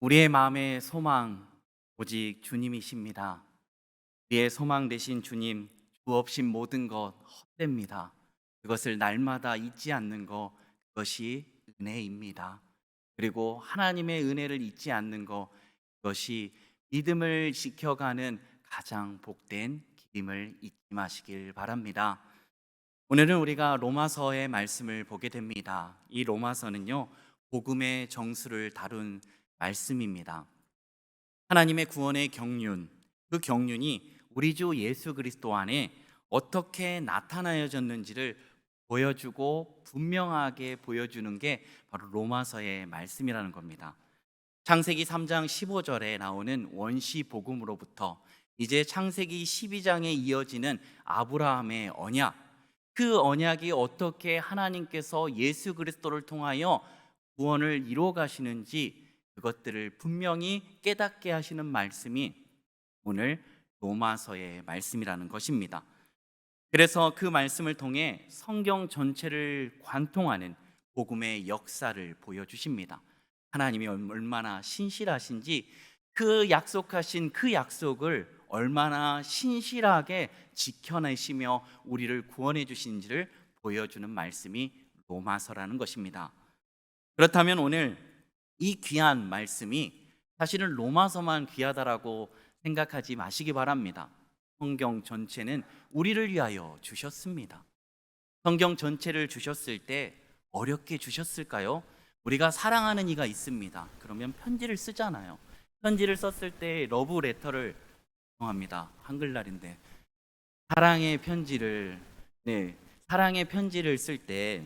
우리의 마음의 소망 오직 주님이십니다. 우리의 소망 되신 주님, 주 없인 모든 것 헛됩니다. 그것을 날마다 잊지 않는 것, 그것이 은혜입니다. 그리고 하나님의 은혜를 잊지 않는 것, 그것이 믿음을 지켜가는 가장 복된 길임을 잊지 마시길 바랍니다. 오늘은 우리가 로마서의 말씀을 보게 됩니다. 이 로마서는요, 복음의 정수를 다룬 말씀입니다. 하나님의 구원의 경륜, 그 경륜이 우리 주 예수 그리스도 안에 어떻게 나타나여졌는지를 보여주고 분명하게 보여주는 게 바로 로마서의 말씀이라는 겁니다. 창세기 3장 15절에 나오는 원시 복음으로부터 이제 창세기 12장에 이어지는 아브라함의 언약, 그 언약이 어떻게 하나님께서 예수 그리스도를 통하여 구원을 이루어 가시는지 그것들을 분명히 깨닫게 하시는 말씀이 오늘 로마서의 말씀이라는 것입니다. 그래서 그 말씀을 통해 성경 전체를 관통하는 복음의 역사를 보여주십니다. 하나님이 얼마나 신실하신지, 그 약속하신 그 약속을 얼마나 신실하게 지켜내시며 우리를 구원해 주신지를 보여주는 말씀이 로마서라는 것입니다. 그렇다면 오늘 이 귀한 말씀이 사실은 로마서만 귀하다라고 생각하지 마시기 바랍니다. 성경 전체는 우리를 위하여 주셨습니다. 성경 전체를 주셨을 때 어렵게 주셨을까요? 우리가 사랑하는 이가 있습니다. 그러면 편지를 쓰잖아요. 편지를 썼을 때 러브 레터를 합니다. 한글날인데 사랑의 편지를 사랑의 편지를 쓸 때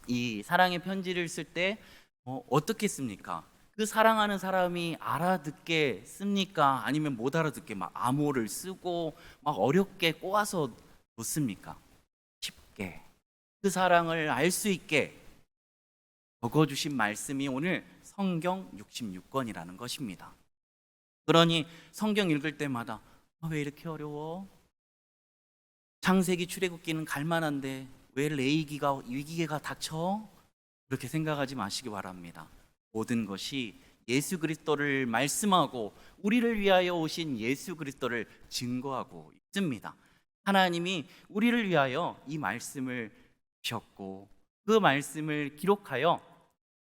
이 사랑의 편지를 쓸 때 어떻게 씁니까? 그 사랑하는 사람이 알아듣게 씁니까? 아니면 못 알아듣게 막 암호를 쓰고 막 어렵게 꼬아서 놓습니까? 쉽게 그 사랑을 알 수 있게 적어주신 말씀이 오늘 성경 66권이라는 것입니다. 그러니 성경 읽을 때마다 왜 이렇게 어려워? 창세기 출애굽기는 갈만한데 왜 레위기가 위기가 닥쳐? 그렇게 생각하지 마시기 바랍니다. 모든 것이 예수 그리스도를 말씀하고 우리를 위하여 오신 예수 그리스도를 증거하고 있습니다. 하나님이 우리를 위하여 이 말씀을 주셨고 그 말씀을 기록하여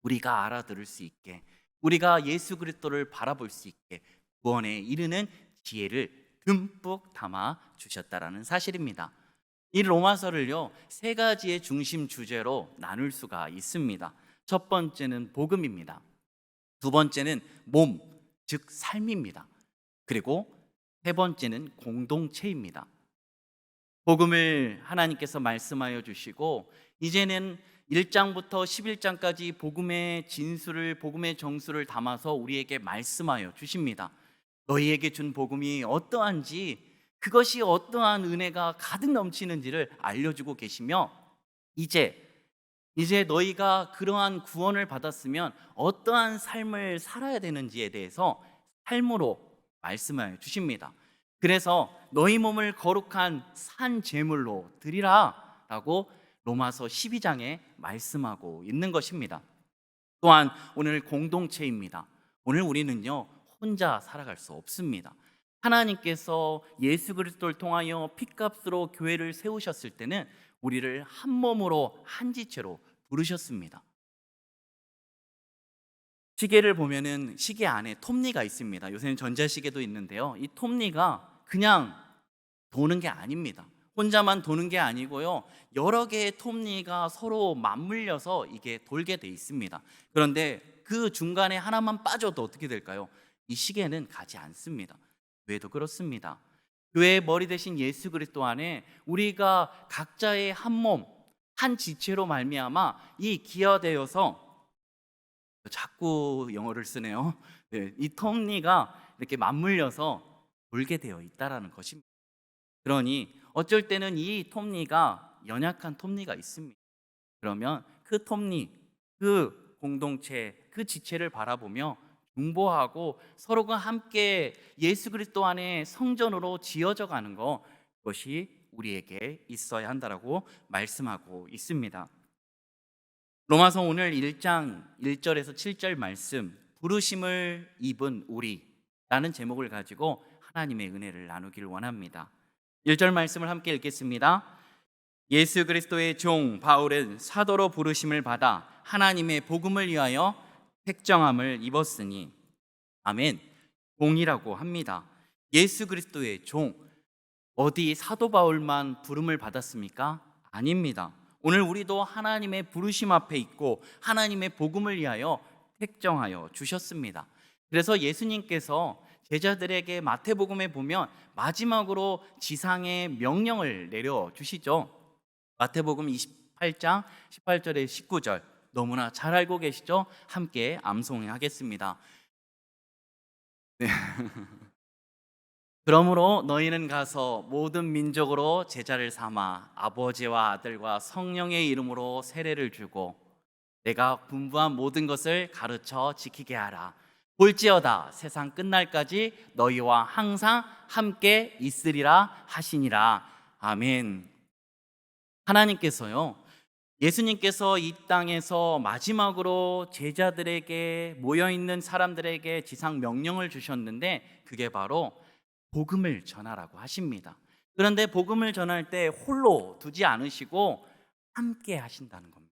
우리가 알아들을 수 있게, 우리가 예수 그리스도를 바라볼 수 있게 구원에 이르는 지혜를 듬뿍 담아 주셨다라는 사실입니다. 이 로마서를요, 세 가지의 중심 주제로 나눌 수가 있습니다. 첫 번째는 복음입니다. 두 번째는 몸, 즉 삶입니다. 그리고 세 번째는 공동체입니다. 복음을 하나님께서 말씀하여 주시고 이제는 1장부터 11장까지 복음의 진수를, 복음의 정수를 담아서 우리에게 말씀하여 주십니다. 너희에게 준 복음이 어떠한지, 그것이 어떠한 은혜가 가득 넘치는지를 알려주고 계시며 이제 너희가 그러한 구원을 받았으면 어떠한 삶을 살아야 되는지에 대해서 삶으로 말씀하여 주십니다. 그래서 너희 몸을 거룩한 산 제물로 드리라 라고 로마서 12장에 말씀하고 있는 것입니다. 또한 오늘 공동체입니다. 오늘 우리는요, 혼자 살아갈 수 없습니다. 하나님께서 예수 그리스도를 통하여 핏값으로 교회를 세우셨을 때는 우리를 한 몸으로 한 지체로 부르셨습니다. 시계를 보면은 시계 안에 톱니가 있습니다. 요새는 전자시계도 있는데요, 이 톱니가 그냥 도는 게 아닙니다. 혼자만 도는 게 아니고요, 여러 개의 톱니가 서로 맞물려서 이게 돌게 돼 있습니다. 그런데 그 중간에 하나만 빠져도 어떻게 될까요? 이 시계는 가지 않습니다. 교회도 그렇습니다. 교회의 머리 대신 예수 그리스도 안에 우리가 각자의 한 몸, 한 지체로 말미암아 이 기화되어서, 자꾸 영어를 쓰네요. 이 톱니가 이렇게 맞물려서 돌게 되어 있다라는 것입니다. 그러니 어쩔 때는 이 톱니가 연약한 톱니가 있습니다. 그러면 그 톱니, 그 공동체, 그 지체를 바라보며 중보하고 서로가 함께 예수 그리스도 안에 성전으로 지어져 가는 것, 그것이 우리에게 있어야 한다라고 말씀하고 있습니다. 로마서 오늘 1장 1절에서 7절 말씀 부르심을 입은 우리라는 제목을 가지고 하나님의 은혜를 나누길 원합니다. 1절 말씀을 함께 읽겠습니다. 예수 그리스도의 종 바울은 사도로 부르심을 받아 하나님의 복음을 위하여 택정함을 입었으니. 아멘. 종이라고 합니다. 예수 그리스도의 종, 어디 사도 바울만 부름을 받았습니까? 아닙니다. 오늘 우리도 하나님의 부르심 앞에 있고 하나님의 복음을 위하여 택정하여 주셨습니다. 그래서 예수님께서 제자들에게 마태복음에 보면 마지막으로 지상의 명령을 내려주시죠. 마태복음 28장 18절에 19절 너무나 잘 알고 계시죠? 함께 암송하겠습니다. 네. 그러므로 너희는 가서 모든 민족으로 제자를 삼아 아버지와 아들과 성령의 이름으로 세례를 주고 내가 분부한 모든 것을 가르쳐 지키게 하라. 볼지어다 세상 끝날까지 너희와 항상 함께 있으리라 하시니라. 아멘. 하나님께서요, 예수님께서 이 땅에서 마지막으로 제자들에게 모여있는 사람들에게 지상 명령을 주셨는데 그게 바로 복음을 전하라고 하십니다. 그런데 복음을 전할 때 홀로 두지 않으시고 함께 하신다는 겁니다.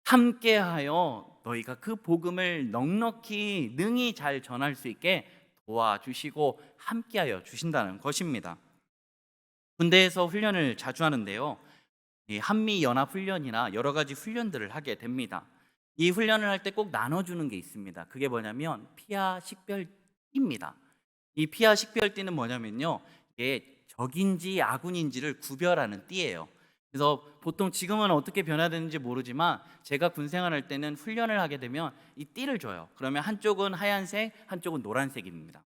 함께하여 너희가 그 복음을 넉넉히 능히 잘 전할 수 있게 도와주시고 함께하여 주신다는 것입니다. 군대에서 훈련을 자주 하는데요, 한미연합훈련이나 여러 가지 훈련들을 하게 됩니다. 이 훈련을 할 때 꼭 나눠주는 게 있습니다. 그게 뭐냐면 피아 식별입니다. 이 피아 식별띠는 뭐냐면요, 이게 적인지 아군인지를 구별하는 띠예요. 그래서 보통 지금은 어떻게 변화되는지 모르지만 제가 군 생활할 때는 훈련을 하게 되면 이 띠를 줘요. 그러면 한쪽은 하얀색, 한쪽은 노란색입니다.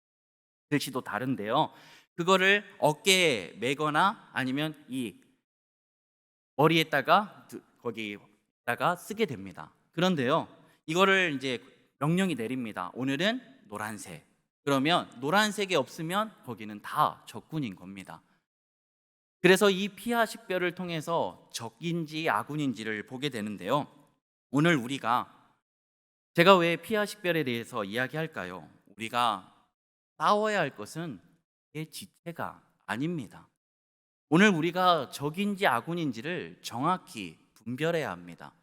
글씨도 다른데요, 그거를 어깨에 매거나 아니면 이 머리에다가 거기다가 쓰게 됩니다. 그런데요, 이거를 이제 명령이 내립니다. 오늘은 노란색. 그러면 노란색이 없으면 거기는 다 적군인 겁니다. 그래서 이 피아 식별을 통해서 적인지 아군인지를 보게 되는데요, 오늘 제가 왜 피아 식별에 대해서 이야기할까요? 우리가 싸워야 할 것은 내 지체가 아닙니다. 오늘 우리가 적인지 아군인지를 정확히 분별해야 합니다.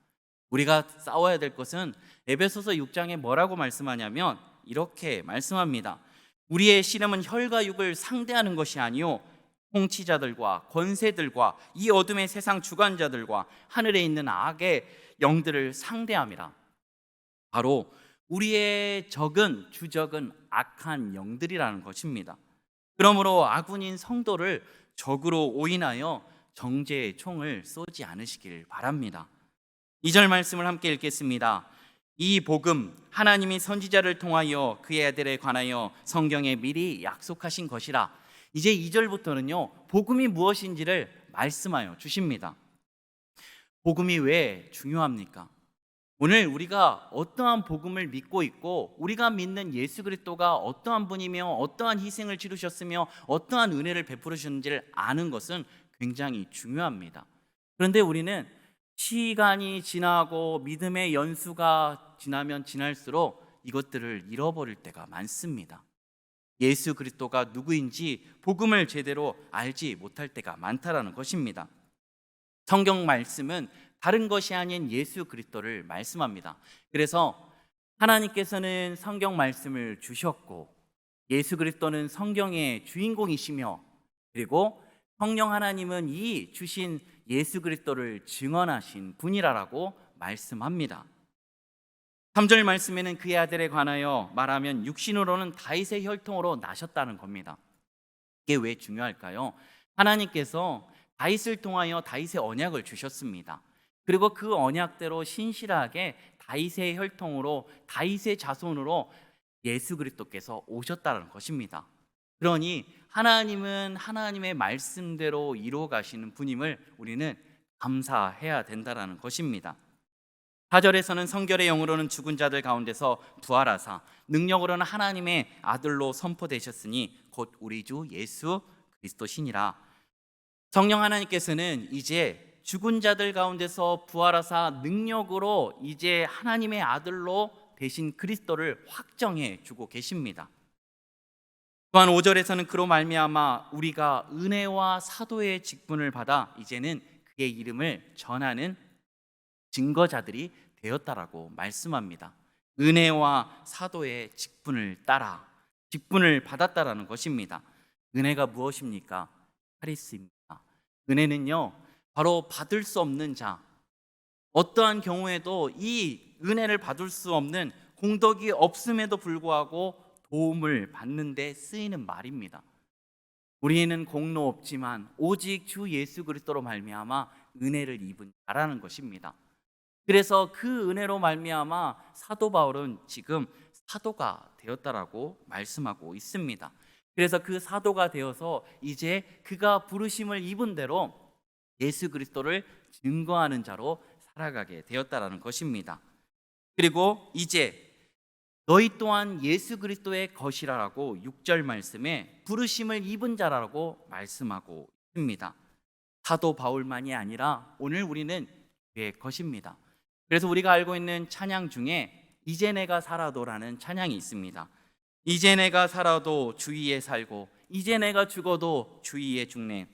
우리가 싸워야 될 것은 에베소서 6장에 뭐라고 말씀하냐면 이렇게 말씀합니다. 우리의 씨름은 혈과 육을 상대하는 것이 아니요 통치자들과 권세들과 이 어둠의 세상 주관자들과 하늘에 있는 악의 영들을 상대함이라. 바로 우리의 주적은 악한 영들이라는 것입니다. 그러므로 아군인 성도를 적으로 오인하여 정죄의 총을 쏘지 않으시길 바랍니다. 2절 말씀을 함께 읽겠습니다. 이 복음, 하나님이 선지자를 통하여 그의 아들에 관하여 성경에 미리 약속하신 것이라. 이제 2절부터는요, 복음이 무엇인지를 말씀하여 주십니다. 복음이 왜 중요합니까? 오늘 우리가 어떠한 복음을 믿고 있고 우리가 믿는 예수 그리스도가 어떠한 분이며 어떠한 희생을 치르셨으며 어떠한 은혜를 베풀으셨는지를 아는 것은 굉장히 중요합니다. 그런데 우리는 시간이 지나고 믿음의 연수가 지나면 지날수록 이것들을 잃어버릴 때가 많습니다. 예수 그리스도가 누구인지 복음을 제대로 알지 못할 때가 많다라는 것입니다. 성경 말씀은 다른 것이 아닌 예수 그리스도를 말씀합니다. 그래서 하나님께서는 성경 말씀을 주셨고 예수 그리스도는 성경의 주인공이시며 그리고 성령 하나님은 이 주신 예수 그리스도를 증언하신 분이라고 말씀합니다. 3절 말씀에는 그의 아들에 관하여 말하면 육신으로는 다윗의 혈통으로 나셨다는 겁니다. 이게 왜 중요할까요? 하나님께서 다윗을 통하여 다윗의 언약을 주셨습니다. 그리고 그 언약대로 신실하게 다윗의 혈통으로 다윗의 자손으로 예수 그리스도께서 오셨다는 것입니다. 그러니 하나님은 하나님의 말씀대로 이루어 가시는 분임을 우리는 감사해야 된다는 것입니다. 4절에서는 성결의 영으로는 죽은 자들 가운데서 부활하사 능력으로는 하나님의 아들로 선포되셨으니 곧 우리 주 예수 그리스도시니라. 성령 하나님께서는 이제 죽은 자들 가운데서 부활하사 능력으로 이제 하나님의 아들로 대신 그리스도를 확정해 주고 계십니다. 또한 5절에서는 그로 말미암아 우리가 은혜와 사도의 직분을 받아 이제는 그의 이름을 전하는 증거자들이 되었다라고 말씀합니다. 은혜와 사도의 직분을 따라 직분을 받았다라는 것입니다. 은혜가 무엇입니까? 카리스입니다. 은혜는요, 바로 받을 수 없는 자, 어떠한 경우에도 이 은혜를 받을 수 없는 공덕이 없음에도 불구하고 도움을 받는 데 쓰이는 말입니다. 우리는 공로 없지만 오직 주 예수 그리스도로 말미암아 은혜를 입은 자라는 것입니다. 그래서 그 은혜로 말미암아 사도 바울은 지금 사도가 되었다라고 말씀하고 있습니다. 그래서 그 사도가 되어서 이제 그가 부르심을 입은 대로 예수 그리스도를 증거하는 자로 살아가게 되었다라는 것입니다. 그리고 이제 너희 또한 예수 그리스도의 것이라고 6절 말씀에 부르심을 입은 자라고 말씀하고 있습니다. 사도 바울만이 아니라 오늘 우리는 그의 것입니다. 그래서 우리가 알고 있는 찬양 중에 이제 내가 살아도라는 찬양이 있습니다. 이제 내가 살아도 주 위에 살고 이제 내가 죽어도 주 위에 죽네.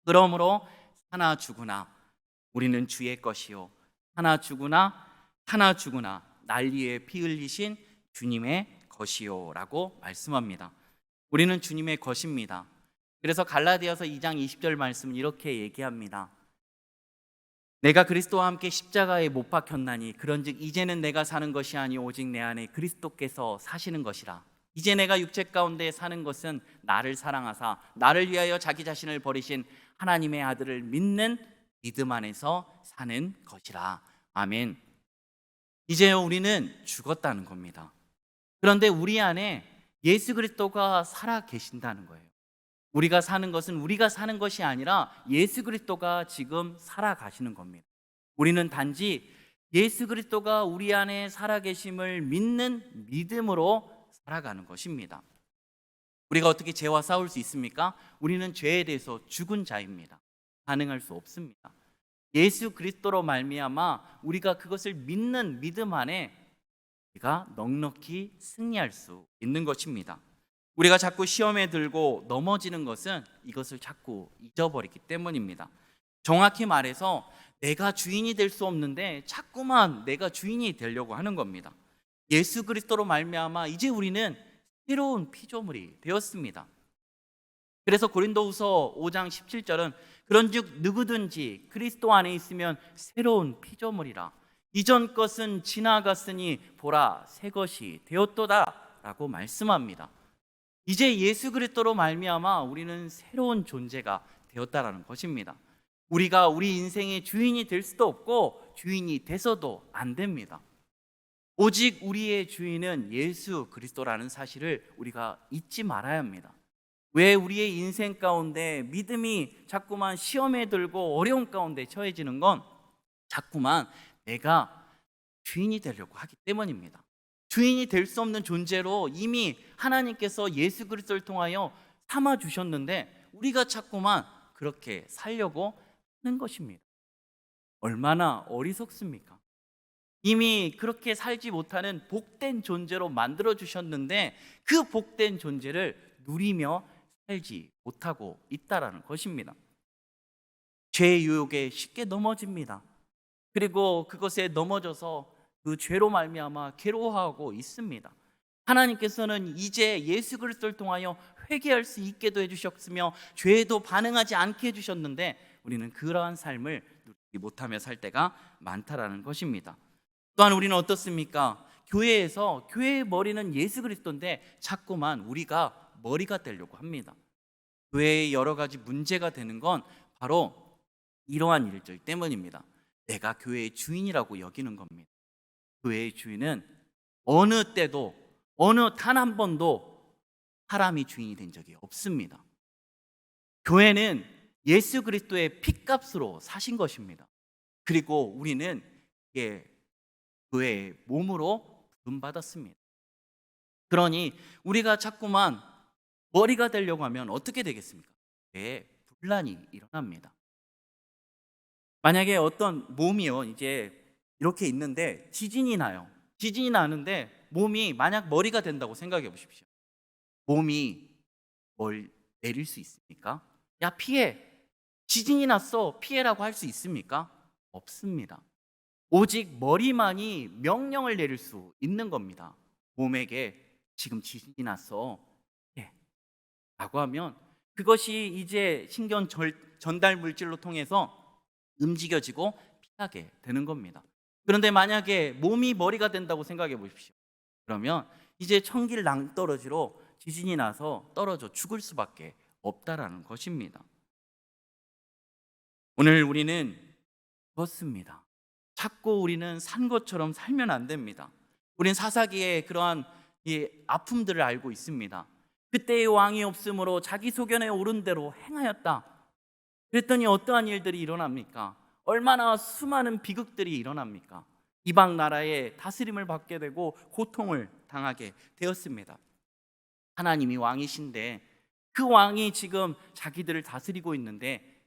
그러므로 사나 죽으나 우리는 주의 것이요 하나 죽으나 날 위해 피 흘리신 주님의 것이요 라고 말씀합니다. 우리는 주님의 것입니다. 그래서 갈라디아서 2장 20절 말씀은 이렇게 얘기합니다. 내가 그리스도와 함께 십자가에 못 박혔나니 그런즉 이제는 내가 사는 것이 아니 오직 내 안에 그리스도께서 사시는 것이라. 이제 내가 육체 가운데 사는 것은 나를 사랑하사 나를 위하여 자기 자신을 버리신 하나님의 아들을 믿는 믿음 안에서 사는 것이라. 아멘. 이제 우리는 죽었다는 겁니다. 그런데 우리 안에 예수 그리스도가 살아 계신다는 거예요. 우리가 사는 것은 우리가 사는 것이 아니라 예수 그리스도가 지금 살아가시는 겁니다. 우리는 단지 예수 그리스도가 우리 안에 살아계심을 믿는 믿음으로 살아가는 것입니다. 우리가 어떻게 죄와 싸울 수 있습니까? 우리는 죄에 대해서 죽은 자입니다. 가능할 수 없습니다. 예수 그리스도로 말미암아 우리가 그것을 믿는 믿음 안에 우리가 넉넉히 승리할 수 있는 것입니다. 우리가 자꾸 시험에 들고 넘어지는 것은 이것을 자꾸 잊어버리기 때문입니다. 정확히 말해서 내가 주인이 될 수 없는데 자꾸만 내가 주인이 되려고 하는 겁니다. 예수 그리스도로 말미암아 이제 우리는 새로운 피조물이 되었습니다. 그래서 고린도후서 5장 17절은 그런즉 누구든지 그리스도 안에 있으면 새로운 피조물이라 이전 것은 지나갔으니 보라 새 것이 되었도다라고 말씀합니다. 이제 예수 그리스도로 말미암아 우리는 새로운 존재가 되었다라는 것입니다. 우리가 우리 인생의 주인이 될 수도 없고 주인이 돼서도 안 됩니다. 오직 우리의 주인은 예수 그리스도라는 사실을 우리가 잊지 말아야 합니다. 왜 우리의 인생 가운데 믿음이 자꾸만 시험에 들고 어려움 가운데 처해지는 건 자꾸만 내가 주인이 되려고 하기 때문입니다. 주인이 될 수 없는 존재로 이미 하나님께서 예수 그리스도를 통하여 삼아 주셨는데 우리가 자꾸만 그렇게 살려고 하는 것입니다. 얼마나 어리석습니까? 이미 그렇게 살지 못하는 복된 존재로 만들어 주셨는데 그 복된 존재를 누리며 살지 못하고 있다라는 것입니다. 죄의 유혹에 쉽게 넘어집니다. 그리고 그것에 넘어져서 그 죄로 말미암아 괴로워하고 있습니다. 하나님께서는 이제 예수 그리스도를 통하여 회개할 수 있게도 해주셨으며 죄에도 반응하지 않게 해주셨는데 우리는 그러한 삶을 누리지 못하며 살 때가 많다라는 것입니다. 또한 우리는 어떻습니까? 교회에서 교회의 머리는 예수 그리스도인데 자꾸만 우리가 머리가 되려고 합니다. 교회의 여러 가지 문제가 되는 건 바로 이러한 일들 때문입니다. 내가 교회의 주인이라고 여기는 겁니다. 교회의 주인은 어느 때도 어느 단 한 번도 사람이 주인이 된 적이 없습니다. 교회는 예수 그리스도의 핏값으로 사신 것입니다. 그리고 우리는 교회의 몸으로 부름받았습니다. 그러니 우리가 자꾸만 머리가 되려고 하면 어떻게 되겠습니까? 네, 분란이 일어납니다. 만약에 어떤 몸이요 이제 이렇게 있는데 지진이 나요. 지진이 나는데 몸이 만약 머리가 된다고 생각해 보십시오. 몸이 뭘 내릴 수 있습니까? 야, 피해. 지진이 났어. 피해라고 할 수 있습니까? 없습니다. 오직 머리만이 명령을 내릴 수 있는 겁니다. 몸에게 지금 지진이 났어. 예. 라고 하면 그것이 이제 전달 물질로 통해서 움직여지고 피하게 되는 겁니다. 그런데 만약에 몸이 머리가 된다고 생각해 보십시오. 그러면 이제 천길 낭떠러지로 지진이 나서 떨어져 죽을 수밖에 없다라는 것입니다. 오늘 우리는 그렇습니다. 자꾸 우리는 산 것처럼 살면 안 됩니다. 우리는 사사기의 그러한 이 아픔들을 알고 있습니다. 그때의 왕이 없으므로 자기 소견에 오른 대로 행하였다. 그랬더니 어떠한 일들이 일어납니까? 얼마나 수많은 비극들이 일어납니까? 이방 나라의 다스림을 받게 되고 고통을 당하게 되었습니다. 하나님이 왕이신데 그 왕이 지금 자기들을 다스리고 있는데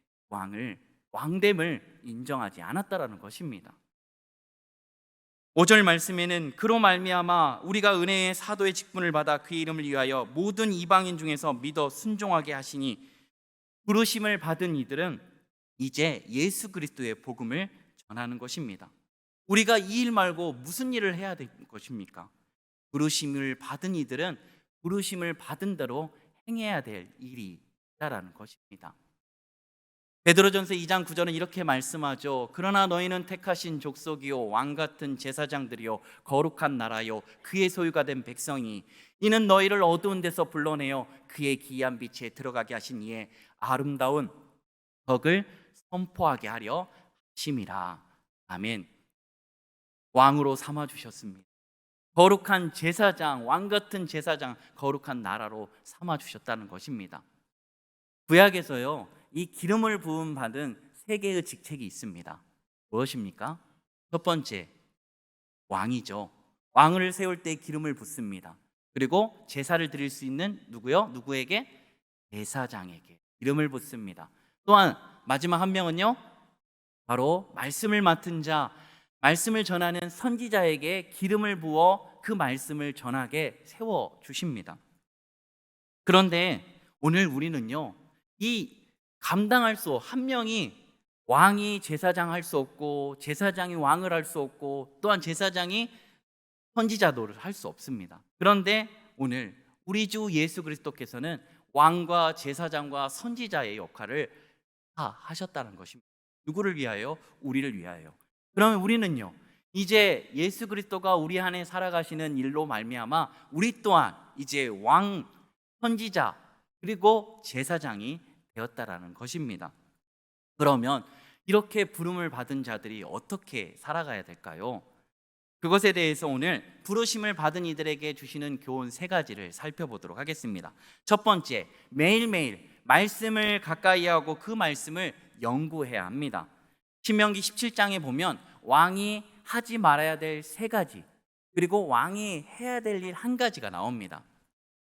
왕됨을 인정하지 않았다라는 것입니다. 5절 말씀에는 그로 말미암아 우리가 은혜의 사도의 직분을 받아 그의 이름을 위하여 모든 이방인 중에서 믿어 순종하게 하시니 부르심을 받은 이들은 이제 예수 그리스도의 복음을 전하는 것입니다. 우리가 이 일 말고 무슨 일을 해야 될 것입니까? 부르심을 받은 이들은 부르심을 받은 대로 행해야 될 일이 있다라는 것입니다. 베드로전서 2장 9절은 이렇게 말씀하죠. 그러나 너희는 택하신 족속이요 왕 같은 제사장들이요 거룩한 나라요 그의 소유가 된 백성이 이는 너희를 어두운 데서 불러내어 그의 기이한 빛에 들어가게 하신 이의 아름다운 덕을 선포하게 하려 하심이라. 아멘. 왕으로 삼아 주셨습니다. 거룩한 제사장, 왕 같은 제사장, 거룩한 나라로 삼아 주셨다는 것입니다. 구약에서요, 이 기름을 부음 받은 세 개의 직책이 있습니다. 무엇입니까? 첫 번째, 왕이죠. 왕을 세울 때 기름을 붓습니다. 그리고 제사를 드릴 수 있는 누구요? 누구에게? 제사장에게 기름을 붓습니다. 또한 마지막 한 명은요, 바로 말씀을 맡은 자, 말씀을 전하는 선지자에게 기름을 부어 그 말씀을 전하게 세워 주십니다. 그런데 오늘 우리는요, 이 감당할 수, 한 명이 왕이 제사장 할 수 없고 제사장이 왕을 할 수 없고 또한 제사장이 선지자도를 할 수 없습니다. 그런데 오늘 우리 주 예수 그리스도께서는 왕과 제사장과 선지자의 역할을 다 하셨다는 것입니다. 누구를 위하여? 우리를 위하여. 그러면 우리는요, 이제 예수 그리스도가 우리 안에 살아가시는 일로 말미암아 우리 또한 이제 왕, 선지자 그리고 제사장이 되었다라는 것입니다. 그러면 이렇게 부름을 받은 자들이 어떻게 살아가야 될까요? 그것에 대해서 오늘 부르심을 받은 이들에게 주시는 교훈 세 가지를 살펴보도록 하겠습니다. 첫 번째, 매일매일 말씀을 가까이 하고 그 말씀을 연구해야 합니다. 신명기 17장에 보면 왕이 하지 말아야 될 세 가지, 그리고 왕이 해야 될 일 한 가지가 나옵니다.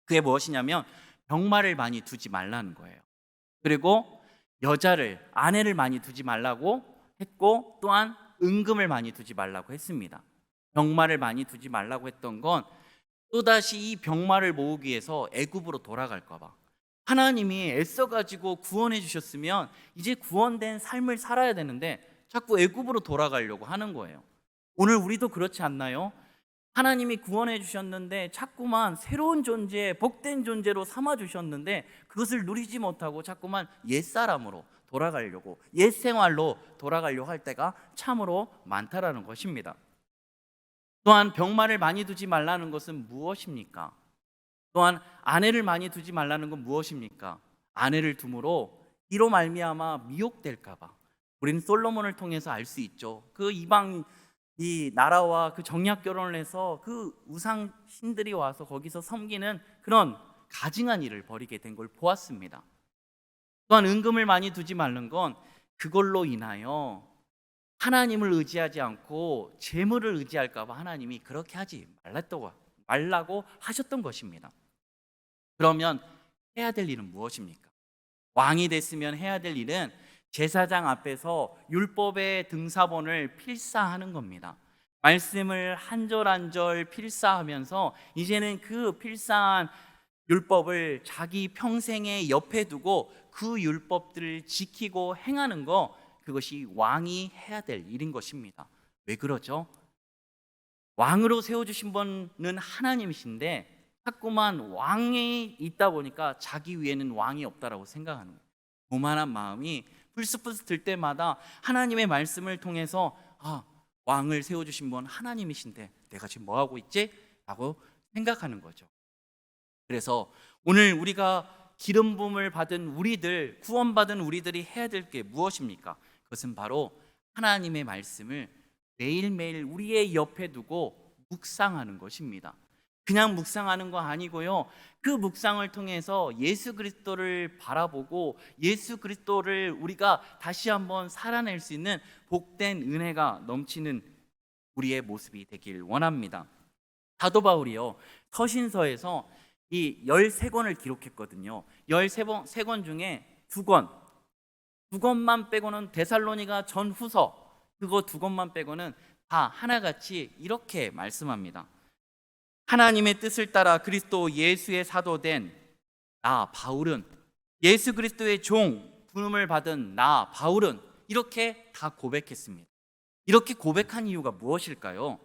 그게 무엇이냐면 병마를 많이 두지 말라는 거예요. 그리고 아내를 많이 두지 말라고 했고, 또한 은금을 많이 두지 말라고 했습니다. 병마를 많이 두지 말라고 했던 건 또다시 이 병마를 모으기 위해서 애굽으로 돌아갈까 봐. 하나님이 애써가지고 구원해 주셨으면 이제 구원된 삶을 살아야 되는데 자꾸 애굽으로 돌아가려고 하는 거예요. 오늘 우리도 그렇지 않나요? 하나님이 구원해 주셨는데 자꾸만 새로운 존재, 복된 존재로 삼아 주셨는데 그것을 누리지 못하고 자꾸만 옛사람으로 돌아가려고, 옛 생활로 돌아가려고 할 때가 참으로 많다라는 것입니다. 또한 병마를 많이 두지 말라는 것은 무엇입니까? 또한 아내를 많이 두지 말라는 건 무엇입니까? 아내를 둠으로 이로 말미암아 미혹될까 봐. 우리는 솔로몬을 통해서 알 수 있죠. 그 이방 이 나라와 그 정략 결혼을 해서 그 우상 신들이 와서 거기서 섬기는 그런 가증한 일을 벌이게 된 걸 보았습니다. 또한 은금을 많이 두지 말는 건 그걸로 인하여 하나님을 의지하지 않고 재물을 의지할까 봐 하나님이 그렇게 하지 말라고 하셨던 것입니다. 그러면 해야 될 일은 무엇입니까? 왕이 됐으면 해야 될 일은 제사장 앞에서 율법의 등사본을 필사하는 겁니다. 말씀을 한 절 한 절 필사하면서 이제는 그 필사한 율법을 자기 평생에 옆에 두고 그 율법들을 지키고 행하는 거, 그것이 왕이 해야 될 일인 것입니다. 왜 그러죠? 왕으로 세워주신 분은 하나님이신데 자꾸만 왕이 있다 보니까 자기 위에는 왕이 없다라고 생각하는 거예요. 교만한 마음이 불쑥불쑥 들 때마다 하나님의 말씀을 통해서 왕을 세워주신 분 하나님이신데 내가 지금 뭐하고 있지? 라고 생각하는 거죠. 그래서 오늘 우리가 기름 부음을 받은 우리들, 구원받은 우리들이 해야 될 게 무엇입니까? 그것은 바로 하나님의 말씀을 매일매일 우리의 옆에 두고 묵상하는 것입니다. 그냥 묵상하는 거 아니고요, 그 묵상을 통해서 예수 그리스도를 바라보고 예수 그리스도를 우리가 다시 한번 살아낼 수 있는 복된 은혜가 넘치는 우리의 모습이 되길 원합니다. 사도 바울이요, 서신서에서 이 13권을 기록했거든요. 13권 중에 2권만 빼고는, 데살로니가 전후서 그거 2권만 빼고는 다 하나같이 이렇게 말씀합니다. 하나님의 뜻을 따라 그리스도 예수의 사도된 나 바울은, 예수 그리스도의 종 부름을 받은 나 바울은, 이렇게 다 고백했습니다. 이렇게 고백한 이유가 무엇일까요?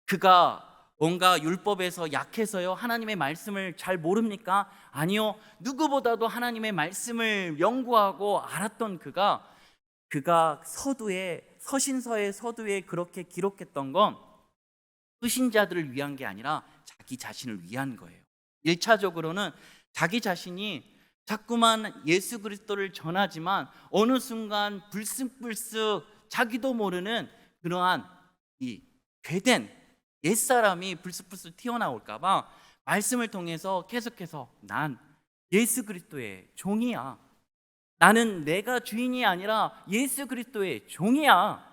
그가 뭔가 율법에서 약해서요, 하나님의 말씀을 잘 모릅니까? 아니요, 누구보다도 하나님의 말씀을 연구하고 알았던 그가 서신서의 서두에 그렇게 기록했던 건 수신자들을 위한 게 아니라 자기 자신을 위한 거예요. 1차적으로는 자기 자신이 자꾸만 예수 그리스도를 전하지만 어느 순간 불쑥불쑥 자기도 모르는 그러한 이 죄된 옛사람이 불쑥불쑥 튀어나올까 봐 말씀을 통해서 계속해서 난 예수 그리스도의 종이야, 나는 내가 주인이 아니라 예수 그리스도의 종이야,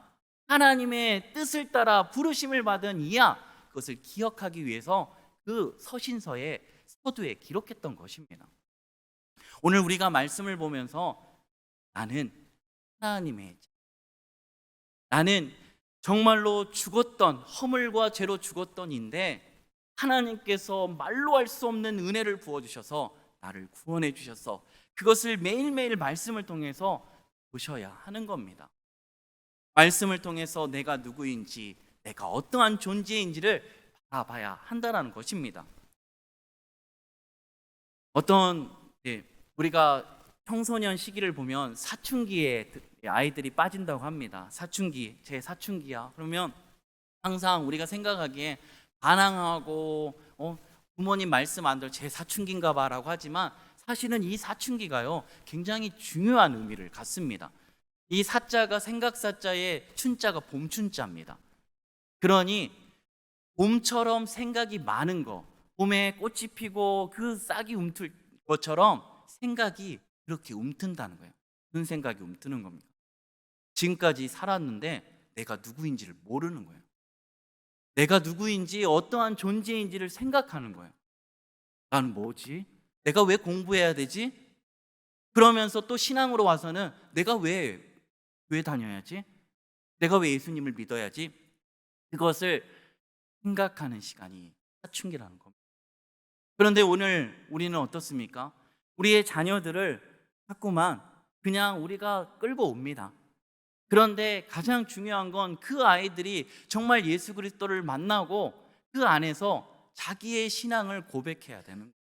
하나님의 뜻을 따라 부르심을 받은 이야, 그것을 기억하기 위해서 그 서신서에 서두에 기록했던 것입니다. 오늘 우리가 말씀을 보면서 나는 하나님의, 나는 정말로 죽었던, 허물과 죄로 죽었던 인데 하나님께서 말로 할 수 없는 은혜를 부어주셔서 나를 구원해 주셔서 그것을 매일매일 말씀을 통해서 보셔야 하는 겁니다. 말씀을 통해서 내가 누구인지, 내가 어떠한 존재인지를 바라봐야 한다는 것입니다. 우리가 청소년 시기를 보면 사춘기에 아이들이 빠진다고 합니다. 사춘기, 제 사춘기야. 그러면 항상 우리가 생각하기에 반항하고 부모님 말씀 안 들어 제 사춘기인가 봐라고 하지만 사실은 이 사춘기가요, 굉장히 중요한 의미를 갖습니다. 이 사자가 생각사자의 춘자가 봄춘자입니다. 그러니 봄처럼 생각이 많은 거, 봄에 꽃이 피고 그 싹이 움틀 것처럼 생각이 그렇게 움튼다는 거예요. 무슨 생각이 움트는 겁니까? 지금까지 살았는데 내가 누구인지를 모르는 거예요. 내가 누구인지, 어떠한 존재인지를 생각하는 거예요. 나는 뭐지? 내가 왜 공부해야 되지? 그러면서 또 신앙으로 와서는 내가 왜 다녀야지? 내가 왜 예수님을 믿어야지? 그것을 생각하는 시간이 사춘기라는 겁니다. 그런데 오늘 우리는 어떻습니까? 우리의 자녀들을 자꾸만 그냥 우리가 끌고 옵니다. 그런데 가장 중요한 건 그 아이들이 정말 예수 그리스도를 만나고 그 안에서 자기의 신앙을 고백해야 되는 거예요.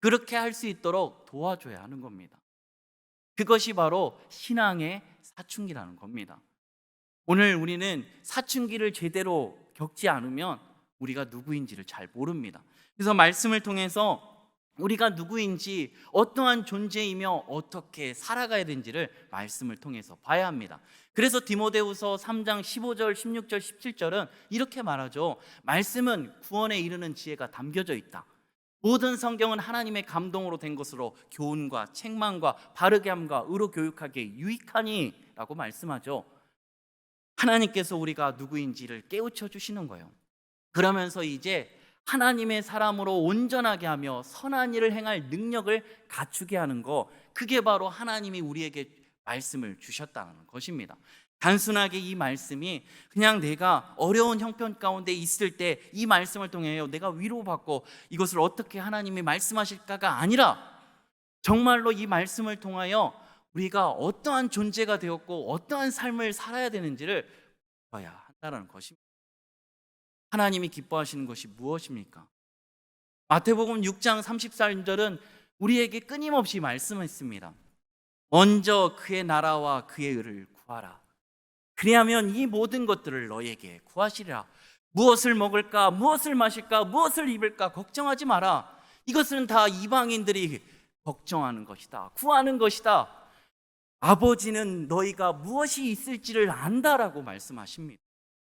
그렇게 할 수 있도록 도와줘야 하는 겁니다. 그것이 바로 신앙의 사춘기라는 겁니다. 오늘 우리는 사춘기를 제대로 겪지 않으면 우리가 누구인지를 잘 모릅니다. 그래서 말씀을 통해서 우리가 누구인지, 어떠한 존재이며 어떻게 살아가야 되는지를 말씀을 통해서 봐야 합니다. 그래서 디모데후서 3장 15절, 16절, 17절은 이렇게 말하죠. 말씀은 구원에 이르는 지혜가 담겨져 있다. 모든 성경은 하나님의 감동으로 된 것으로 교훈과 책망과 바르게 함과 의로 교육하기에 유익하니 라고 말씀하죠. 하나님께서 우리가 누구인지를 깨우쳐 주시는 거예요. 그러면서 이제 하나님의 사람으로 온전하게 하며 선한 일을 행할 능력을 갖추게 하는 거, 그게 바로 하나님이 우리에게 말씀을 주셨다는 것입니다. 단순하게 이 말씀이 그냥 내가 어려운 형편 가운데 있을 때 이 말씀을 통해 내가 위로받고 이것을 어떻게 하나님이 말씀하실까가 아니라 정말로 이 말씀을 통하여 우리가 어떠한 존재가 되었고 어떠한 삶을 살아야 되는지를 봐야 한다는 것입니다. 하나님이 기뻐하시는 것이 무엇입니까? 마태복음 6장 34절은 우리에게 끊임없이 말씀했습니다. 먼저 그의 나라와 그의 의를 구하라. 그리하면 이 모든 것들을 너에게 구하시리라. 무엇을 먹을까, 무엇을 마실까, 무엇을 입을까 걱정하지 마라. 이것은 다 이방인들이 걱정하는 것이다, 구하는 것이다. 아버지는 너희가 무엇이 있을지를 안다라고 말씀하십니다.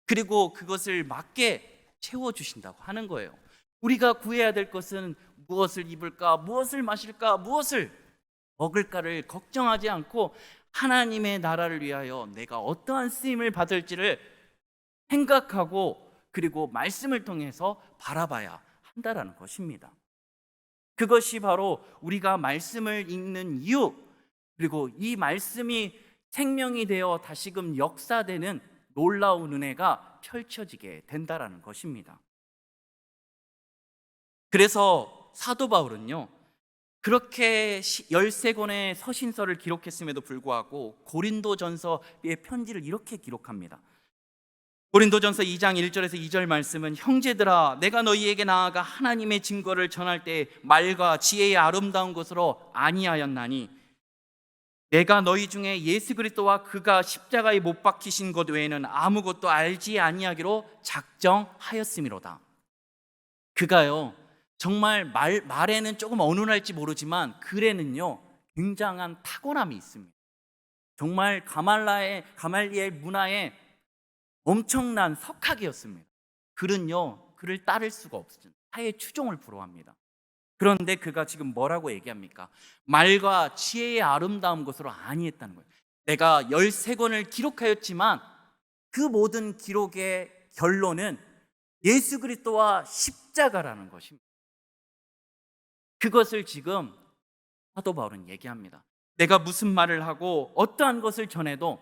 그리고 그것을 맞게 채워주신다고 하는 거예요. 우리가 구해야 될 것은 무엇을 입을까, 무엇을 마실까, 무엇을 먹을까를 걱정하지 않고 하나님의 나라를 위하여 내가 어떠한 쓰임을 받을지를 생각하고 그리고 말씀을 통해서 바라봐야 한다라는 것입니다. 그것이 바로 우리가 말씀을 읽는 이유, 그리고 이 말씀이 생명이 되어 다시금 역사되는 놀라운 은혜가 펼쳐지게 된다라는 것입니다. 그래서 사도 바울은요, 그렇게 13권의 서신서를 기록했음에도 불구하고 고린도전서의 편지를 이렇게 기록합니다. 고린도전서 2장 1절에서 2절 말씀은 형제들아 내가 너희에게 나아가 하나님의 증거를 전할 때 말과 지혜의 아름다운 것으로 아니하였나니 내가 너희 중에 예수 그리스도와 그가 십자가에 못 박히신 것 외에는 아무것도 알지 아니하기로 작정하였음이로다. 그가요 정말 말에는 조금 어눌할지 모르지만 글에는요 굉장한 탁월함이 있습니다. 정말 가말리엘 문화의 엄청난 석학이었습니다. 글은요 그를 따를 수가 없습니다. 타의 추종을 불허합니다. 그런데 그가 지금 뭐라고 얘기합니까? 말과 지혜의 아름다운 것으로 아니했다는 거예요. 내가 13권을 기록하였지만 그 모든 기록의 결론은 예수 그리스도와 십자가라는 것입니다. 그것을 지금 사도 바울은 얘기합니다. 내가 무슨 말을 하고 어떠한 것을 전해도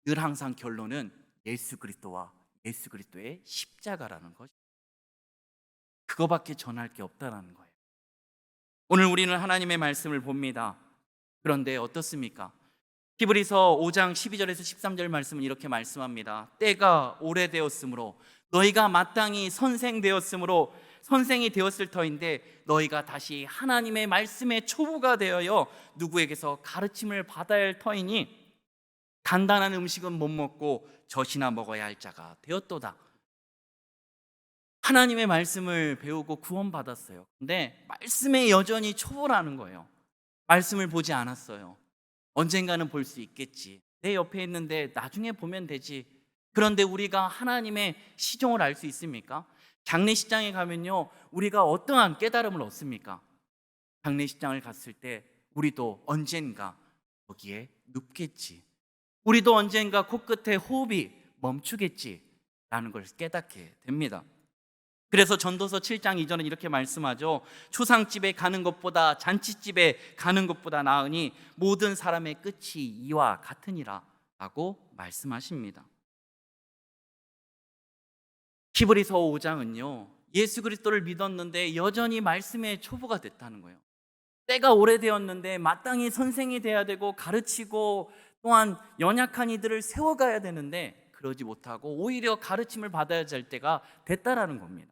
늘 항상 결론은 예수 그리스도와 예수 그리스도의 십자가라는 것입니다. 그거밖에 전할 게 없다라는 거예요. 오늘 우리는 하나님의 말씀을 봅니다. 그런데 어떻습니까? 히브리서 5장 12절에서 13절 말씀은 이렇게 말씀합니다. 때가 오래되었으므로 너희가 마땅히 선생이 되었을 터인데 너희가 다시 하나님의 말씀의 초보가 되어야 누구에게서 가르침을 받아야 할 터이니 간단한 음식은 못 먹고 젖이나 먹어야 할 자가 되었도다. 하나님의 말씀을 배우고 구원받았어요. 근데 말씀에 여전히 초보라는 거예요. 말씀을 보지 않았어요. 언젠가는 볼 수 있겠지. 내 옆에 있는데 나중에 보면 되지. 그런데 우리가 하나님의 시종을 알 수 있습니까? 장례식장에 가면요 우리가 어떠한 깨달음을 얻습니까? 장례식장을 갔을 때 우리도 언젠가 거기에 눕겠지. 우리도 언젠가 코끝에 호흡이 멈추겠지 라는 걸 깨닫게 됩니다. 그래서 전도서 7장 2절은 이렇게 말씀하죠. 초상집에 가는 것보다 잔치집에 가는 것보다 나으니 모든 사람의 끝이 이와 같으니라 라고 말씀하십니다. 히브리서 5장은요 예수 그리스도를 믿었는데 여전히 말씀의 초보가 됐다는 거예요. 때가 오래되었는데 마땅히 선생이 돼야 되고 가르치고 또한 연약한 이들을 세워가야 되는데 그러지 못하고 오히려 가르침을 받아야 할 때가 됐다라는 겁니다.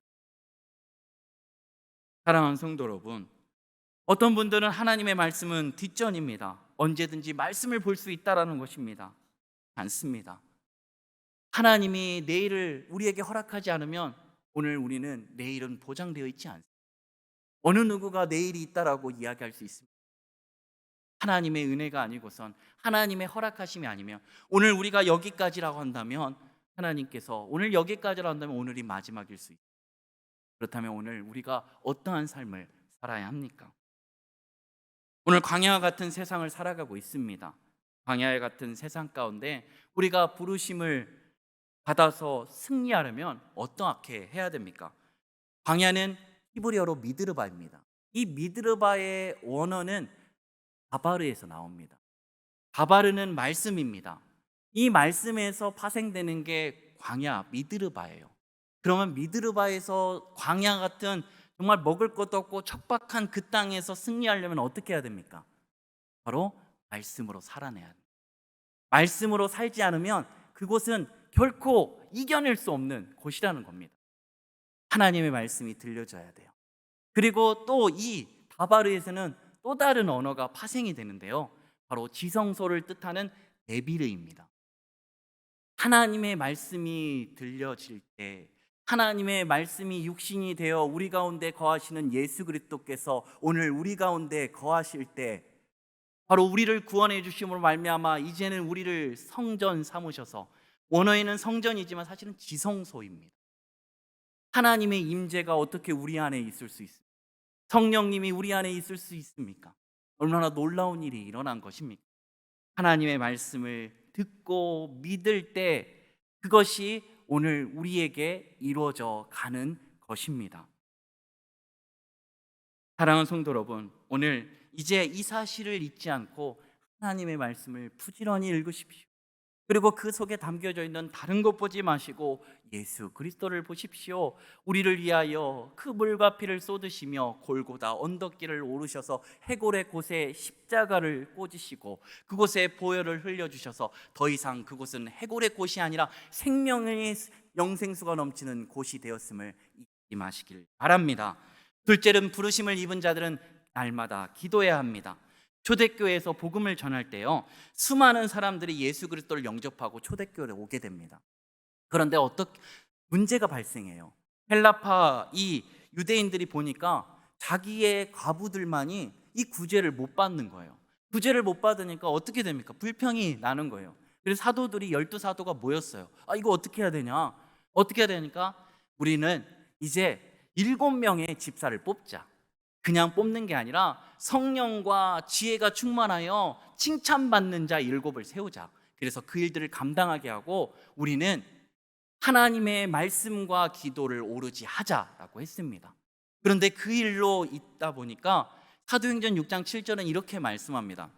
사랑하는 성도 여러분, 어떤 분들은 하나님의 말씀은 뒷전입니다. 언제든지 말씀을 볼 수 있다라는 것입니다. 않습니다. 하나님이 내일을 우리에게 허락하지 않으면 오늘 우리는 내일은 보장되어 있지 않습니다. 어느 누구가 내일이 있다라고 이야기할 수 있습니다. 하나님의 은혜가 아니고선 하나님의 허락하심이 아니면 오늘 우리가 여기까지라고 한다면 하나님께서 오늘 여기까지라고 한다면 오늘이 마지막일 수 있습니다. 그렇다면 오늘 우리가 어떠한 삶을 살아야 합니까? 오늘 광야와 같은 세상을 살아가고 있습니다. 광야와 같은 세상 가운데 우리가 부르심을 받아서 승리하려면 어떻게 해야 됩니까? 광야는 히브리어로 미드르바입니다. 이 미드르바의 원어는 가바르에서 나옵니다. 가바르는 말씀입니다. 이 말씀에서 파생되는 게 광야 미드르바예요. 그러면 미드르바에서 광야 같은 정말 먹을 것도 없고 척박한 그 땅에서 승리하려면 어떻게 해야 됩니까? 바로 말씀으로 살아내야 합니다. 말씀으로 살지 않으면 그곳은 결코 이겨낼 수 없는 곳이라는 겁니다. 하나님의 말씀이 들려져야 돼요. 그리고 또 이 다바르에서는 또 다른 언어가 파생이 되는데요. 바로 지성소를 뜻하는 데비르입니다. 하나님의 말씀이 들려질 때, 하나님의 말씀이 육신이 되어 우리 가운데 거하시는 예수 그리스도께서 오늘 우리 가운데 거하실 때, 바로 우리를 구원해 주심으로 말미암아 이제는 우리를 성전 삼으셔서, 원어에는 성전이지만 사실은 지성소입니다. 하나님의 임재가 어떻게 우리 안에 있을 수 있습니까? 성령님이 우리 안에 있을 수 있습니까? 얼마나 놀라운 일이 일어난 것입니까? 하나님의 말씀을 듣고 믿을 때 그것이 오늘 우리에게 이루어져 가는 것입니다. 사랑하는 성도 여러분, 오늘 이제 이 사실을 잊지 않고 하나님의 말씀을 부지런히 읽으십시오. 그리고 그 속에 담겨져 있는 다른 것 보지 마시고 예수 그리스도를 보십시오. 우리를 위하여 그 물과 피를 쏟으시며 골고다 언덕길을 오르셔서 해골의 곳에 십자가를 꽂으시고 그곳에 보혈을 흘려주셔서 더 이상 그곳은 해골의 곳이 아니라 생명의 영생수가 넘치는 곳이 되었음을 잊지 마시길 바랍니다. 둘째는 부르심을 입은 자들은 날마다 기도해야 합니다. 초대교회에서 복음을 전할 때요, 수많은 사람들이 예수 그리스도를 영접하고 초대교회에 오게 됩니다. 그런데 어떻게 문제가 발생해요. 헬라파 이 유대인들이 보니까 자기의 과부들만이 이 구제를 못 받는 거예요. 구제를 못 받으니까 어떻게 됩니까? 불평이 나는 거예요. 그래서 사도들이 12사도가 모였어요. 이거 어떻게 해야 되냐? 어떻게 해야 되니까 우리는 이제 7명의 집사를 뽑자. 그냥 뽑는 게 아니라 성령과 지혜가 충만하여 칭찬받는 자 7을 세우자. 그래서 그 일들을 감당하게 하고 우리는 하나님의 말씀과 기도를 오르지 하자라고 했습니다. 그런데 그 일로 있다 보니까 사도행전 6장 7절은 이렇게 말씀합니다.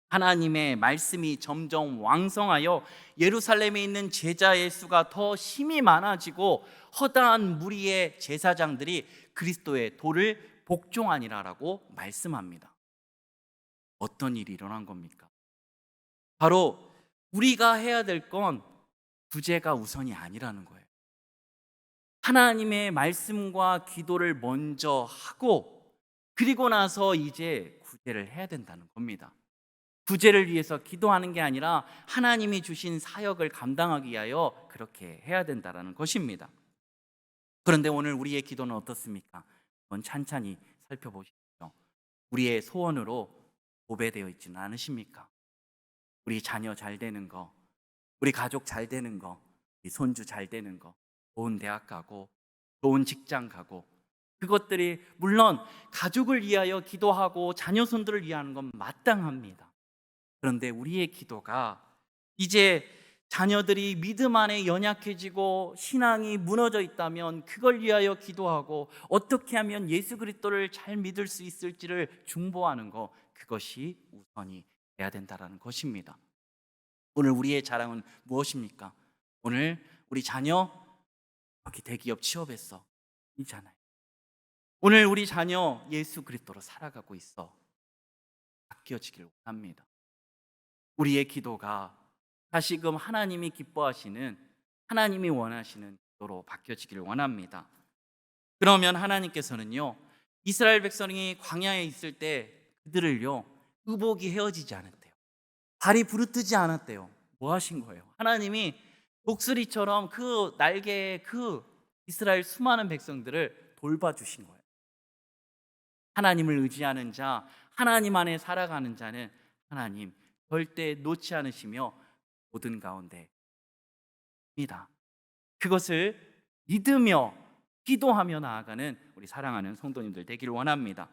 하나님의 말씀이 점점 왕성하여 예루살렘에 있는 제자의 수가 더 힘이 많아지고 허다한 무리의 제사장들이 그리스도의 도를 복종하니라라고 말씀합니다. 어떤 일이 일어난 겁니까? 바로 우리가 해야 될 건 구제가 우선이 아니라는 거예요. 하나님의 말씀과 기도를 먼저 하고 그리고 나서 이제 구제를 해야 된다는 겁니다. 구제를 위해서 기도하는 게 아니라 하나님이 주신 사역을 감당하기 위하여 그렇게 해야 된다는 것입니다. 그런데 오늘 우리의 기도는 어떻습니까? 한번 찬찬히 살펴보십시오. 우리의 소원으로 도배되어 있지는 않으십니까? 우리 자녀 잘 되는 거, 우리 가족 잘 되는 거, 우리 손주 잘 되는 거, 좋은 대학 가고 좋은 직장 가고, 그것들이 물론 가족을 위하여 기도하고 자녀 손들을 위하는 건 마땅합니다. 그런데 우리의 기도가 이제 자녀들이 믿음 안에 연약해지고 신앙이 무너져 있다면 그걸 위하여 기도하고 어떻게 하면 예수 그리스도를 잘 믿을 수 있을지를 중보하는 것, 그것이 우선이 돼야 된다는 것입니다. 오늘 우리의 자랑은 무엇입니까? 오늘 우리 자녀 여기 대기업 취업했어 이잖아요. 오늘 우리 자녀 예수 그리스도로 살아가고 있어. 바뀌어지길 원합니다. 우리의 기도가 다시금 하나님이 기뻐하시는, 하나님이 원하시는 기도로 바뀌어지길 원합니다. 그러면 하나님께서는요, 이스라엘 백성이 광야에 있을 때 그들을요, 의복이 헤어지지 않았대요. 발이 부르뜨지 않았대요. 뭐 하신 거예요? 하나님이 독수리처럼 그 날개에 그 이스라엘 수많은 백성들을 돌봐주신 거예요. 하나님을 의지하는 자, 하나님 안에 살아가는 자는 하나님 절대 놓지 않으시며 모든 가운데 입니다. 그것을 믿으며 기도하며 나아가는 우리 사랑하는 성도님들 되기를 원합니다.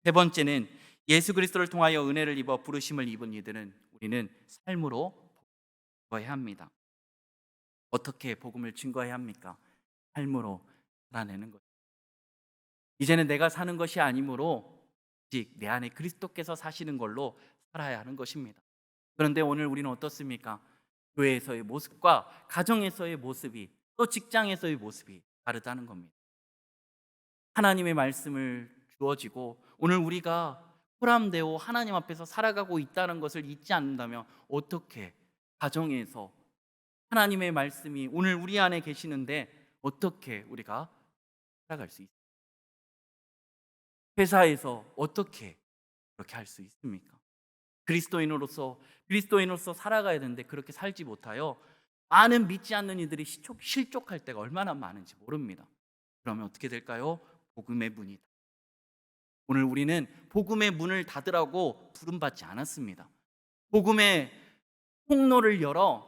세 번째는 예수 그리스도를 통하여 은혜를 입어 부르심을 입은 이들은 우리는 삶으로 증거해야 합니다. 어떻게 복음을 증거해야 합니까? 삶으로 살아내는 것. 이제는 내가 사는 것이 아니므로 즉 내 안에 그리스도께서 사시는 걸로 살아야 하는 것입니다. 그런데 오늘 우리는 어떻습니까? 교회에서의 모습과 가정에서의 모습이, 또 직장에서의 모습이 다르다는 겁니다. 하나님의 말씀을 주어지고 오늘 우리가 포함되어 하나님 앞에서 살아가고 있다는 것을 잊지 않는다면 어떻게 가정에서 하나님의 말씀이 오늘 우리 안에 계시는데 어떻게 우리가 살아갈 수 있습니까? 회사에서 어떻게 그렇게 할 수 있습니까? 그리스도인으로서 살아가야 되는데 그렇게 살지 못하여 많은 믿지 않는 이들이 실족할 때가 얼마나 많은지 모릅니다. 그러면 어떻게 될까요? 복음의 문이, 오늘 우리는 복음의 문을 닫으라고 부름받지 않았습니다. 복음의 통로를 열어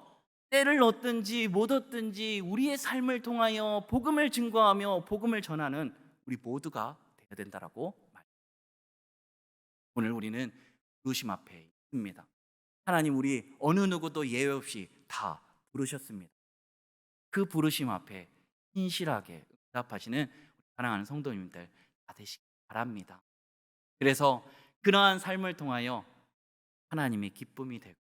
때를 얻든지 못 얻든지 우리의 삶을 통하여 복음을 증거하며 복음을 전하는 우리 모두가 되어야 된다라고 말합니다. 오늘 우리는 부르심 앞에 있습니다. 하나님 우리 어느 누구도 예외 없이 다 부르셨습니다. 그 부르심 앞에 신실하게 응답하시는 사랑하는 성도님들 다 되시기 바랍니다. 그래서 그러한 삶을 통하여 하나님의 기쁨이 되고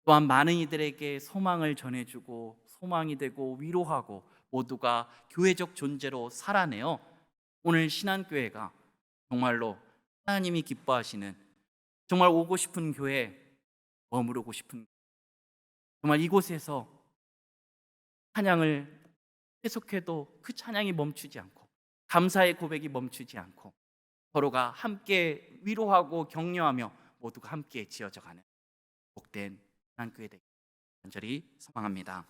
또한 많은 이들에게 소망을 전해주고 소망이 되고 위로하고 모두가 교회적 존재로 살아내어 오늘 신한교회가 정말로 하나님이 기뻐하시는, 정말 오고 싶은 교회, 머무르고 싶은, 정말 이곳에서 찬양을 계속해도 그 찬양이 멈추지 않고 감사의 고백이 멈추지 않고 서로가 함께 위로하고 격려하며 모두가 함께 지어져가는 복된 신한교회 되기를 간절히 소망합니다.